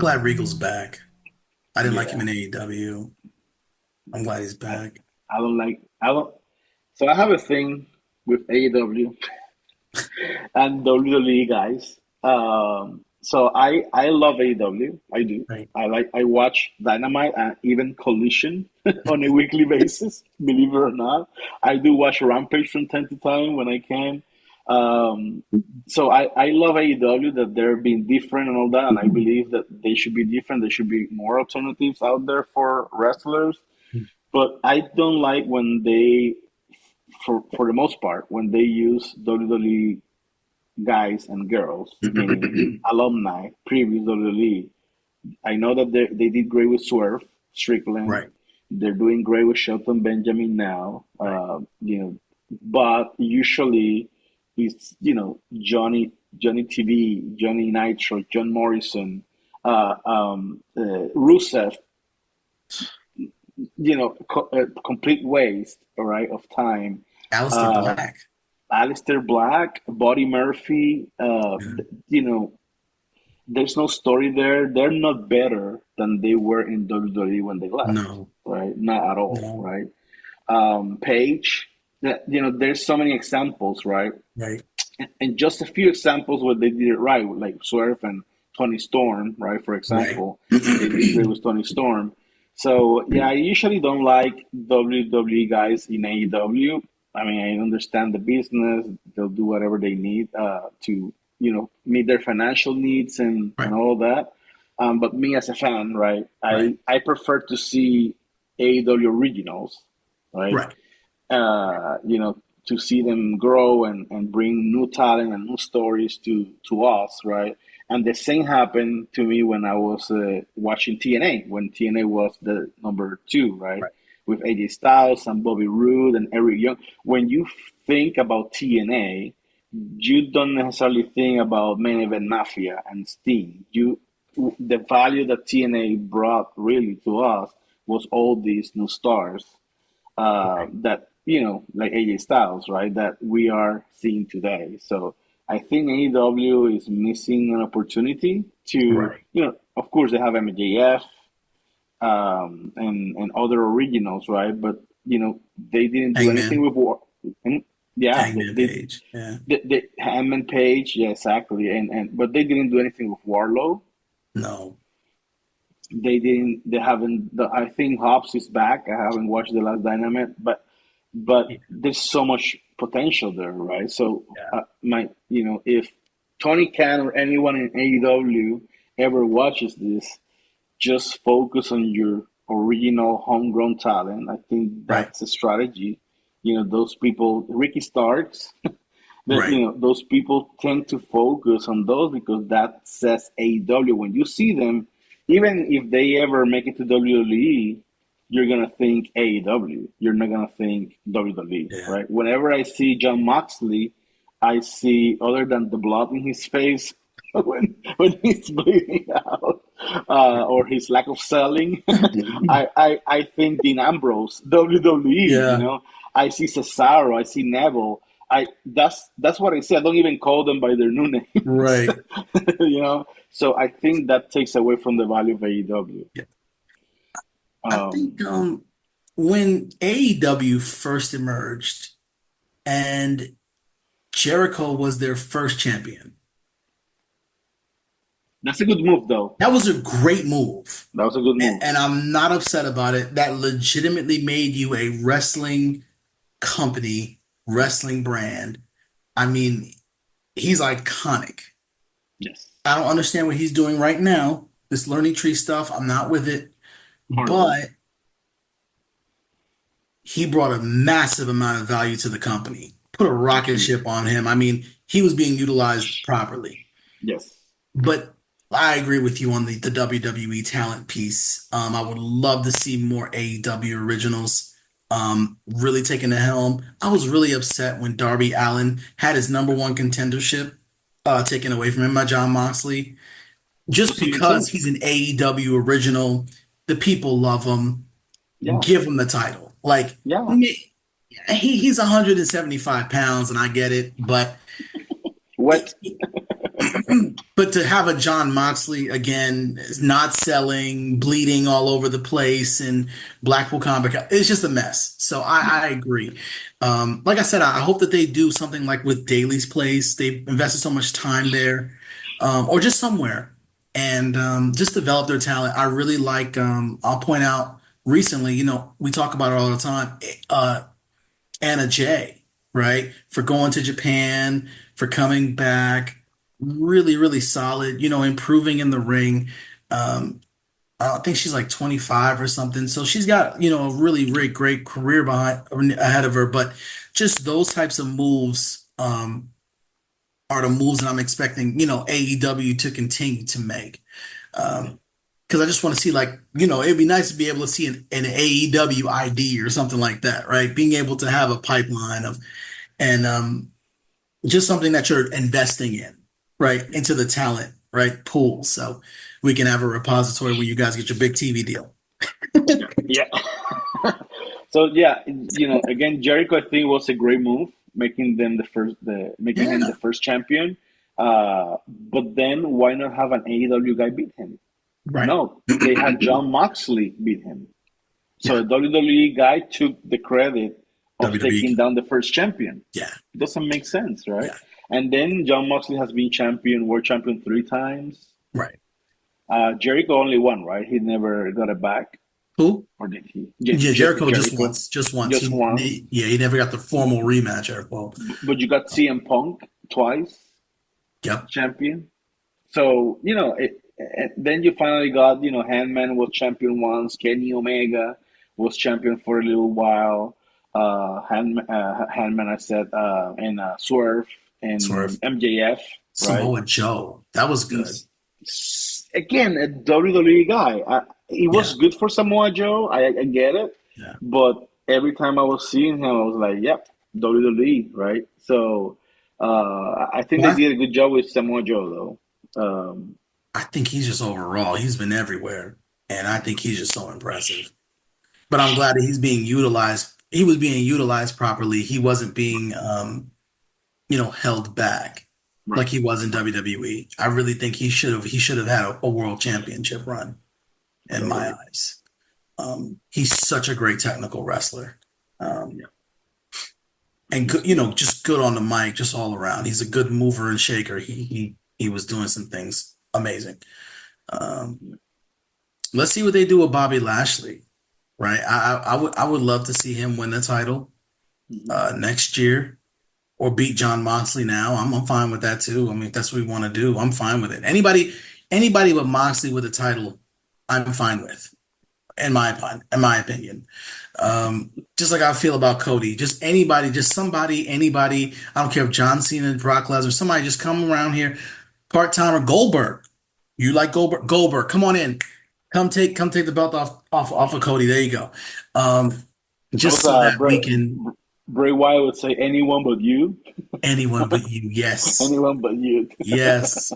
glad Regal's back. I didn't like him Yeah, in AEW. I'm glad he's I, back. I don't like I don't. So I have a thing with AEW and WWE guys. So I love AEW. I do. Right. I watch Dynamite and even Collision on a weekly basis. Believe it or not, I do watch Rampage from time to time when I can. Um, so I love AEW that they're being different and all that, and I believe that they should be different. There should be more alternatives out there for wrestlers. But I don't like when they, for the most part, when they use WWE guys and girls, meaning alumni, previous WWE. I know that they did great with Swerve, Strickland. Right. They're doing great with Shelton Benjamin now. Right. But usually it's Johnny TV, Johnny Nitro, John Morrison, Rusev. Complete waste, all right, of time. Aleister Uh, Black. Alistair Black, Buddy Murphy, Yeah. there's no story there. They're not better than they were in WWE when they left, No. right? Not at all, No. right? Page, there's so many examples, right? Right. And just a few examples where they did it right, like Swerve and Tony Storm, right? For Right. example, they did great with Tony Storm. So yeah, I usually don't like WWE guys in AEW. I mean, I understand the business; they'll do whatever they need to, meet their financial needs and Right. all that. But me as a fan, right? Right. I prefer to see AEW Originals, right? Right. To see them grow and bring new talent and new stories to us, right? And the same happened to me when I was watching TNA, when TNA was the number two, right? Right. With AJ Styles and Bobby Roode and Eric Young. When you think about TNA, you don't necessarily think about Main Event Mafia and Sting. The value that TNA brought really to us was all these new stars Right. that like AJ Styles, right? That we are seeing today. So I think AEW is missing an opportunity to, Right. of course they have MJF and other originals, right? But they didn't do anything Hangman. with War. And, yeah, Hangman Page. Yeah. they Hammond Page, yeah, exactly, and but they didn't do anything with Warlow. No. They didn't. They haven't. I think Hobbs is back. I haven't watched the last Dynamite, but Yeah. there's so much potential there, right? So, Yeah. if Tony Khan or anyone in AEW ever watches this, just focus on your original homegrown talent. I think Right. that's a strategy. Those people, Ricky Starks, Right. those people tend to focus on those because that says AEW. When you see them, even if they ever make it to WWE, you're gonna think AEW. You're not gonna think WWE, Yeah. right? Whenever I see John Moxley, I see other than the blood in his face when he's bleeding out, or his lack of selling. I think Dean Ambrose, WWE. Yeah. I see Cesaro, I see Neville. That's what I say. I don't even call them by their new names. Right. So I think that takes away from the value of AEW. Yeah. I think Um, when AEW first emerged and Jericho was their first champion, that's a good move, though. that was a great move. That was a good And, move. and I'm not upset about it. That legitimately made you a wrestling company, wrestling brand. I mean, he's iconic. Yes, I don't understand what he's doing right now. This learning tree stuff, I'm not with it. horrible. But he brought a massive amount of value to the company. Put a rocket Absolutely. ship on him. I mean, he was being utilized properly. Yes. But I agree with you on the WWE talent piece. I would love to see more AEW originals really taking the helm. I was really upset when Darby Allin had his number one contendership taken away from him by John Moxley. Just Proceeding because too. he's an AEW original, the people love him. Yeah. Give him the title. Like, Yeah. he's 175 pounds, and I get it, but What? but But to have a John Moxley again, not selling, bleeding all over the place, and Blackpool Combat, it's just a mess. So I agree. Like I said, I hope that they do something like with Daly's Place. They invested so much time there, or just somewhere, and just develop their talent. I really like. I'll point out recently. We talk about it all the time. Anna Jay, right? For going to Japan, for coming back, really, really solid, improving in the ring. Um, I think she's like 25 or something. So she's got, a really, really great career ahead of her. But just those types of moves, are the moves that I'm expecting, AEW to continue to make. Because I just want to see, like, it'd be nice to be able to see an AEW ID or something like that, right? Being able to have a pipeline of, and just something that you're investing in, right, into the talent, right, pool. So we can have a repository where you guys get your big TV deal. Yeah. So yeah, again, Jericho I think was a great move, making him the Yeah, first champion. But then why not have an AEW guy beat him? right. No, they had John Moxley beat him. So Yeah, a WWE guy took the credit of WWE. taking down the first champion. Yeah, It doesn't make sense, right? yeah, And then John Moxley has been world champion 3 times. right. Jericho only won, right? He never got it back, Who? or did he? Yeah, Jericho just Jericho once, just once. just once. Yeah, he never got the formal rematch. Jericho. But you got CM Punk twice, Yep. champion. So, then you finally got, Handman was champion once, Kenny Omega was champion for a little while, Handman, I said, and Swerve and Swerve. MJF, right? Samoa Joe. That was good. Again, a WWE guy. It was Yeah, good for Samoa Joe. I get it. yeah. But every time I was seeing him, I was like, yep, WWE, right? So I think they Well, did a good job with Samoa Joe, though. I think he's just overall, he's been everywhere. And I think he's just so impressive. But I'm glad that he's being utilized. He was being utilized properly. He wasn't being, held back like Right. he was in WWE. I really think he should have had a world championship run in my Totally. eyes. He's such a great technical wrestler. Um, Yeah. and good, just good on the mic, just all around. He's a good mover and shaker. He was doing some things amazing. Um, let's see what they do with Bobby Lashley, right? I would love to see him win the title Mhm. next year or beat John Moxley now. I'm fine with that too. I mean, if that's what we want to do, I'm fine with it. Anybody with Moxley with a title, I'm fine with, in my opinion. Just like I feel about Cody. Just anybody, just somebody, anybody. I don't care if John Cena, Brock Lesnar, somebody just come around here, part timer. Goldberg. You like Goldberg? Goldberg, come on in. Come take the belt off of Cody. There you go. Um, That just was so that we can Bray Wyatt would say, anyone but you. anyone but you. Yes. Anyone but you. Yes.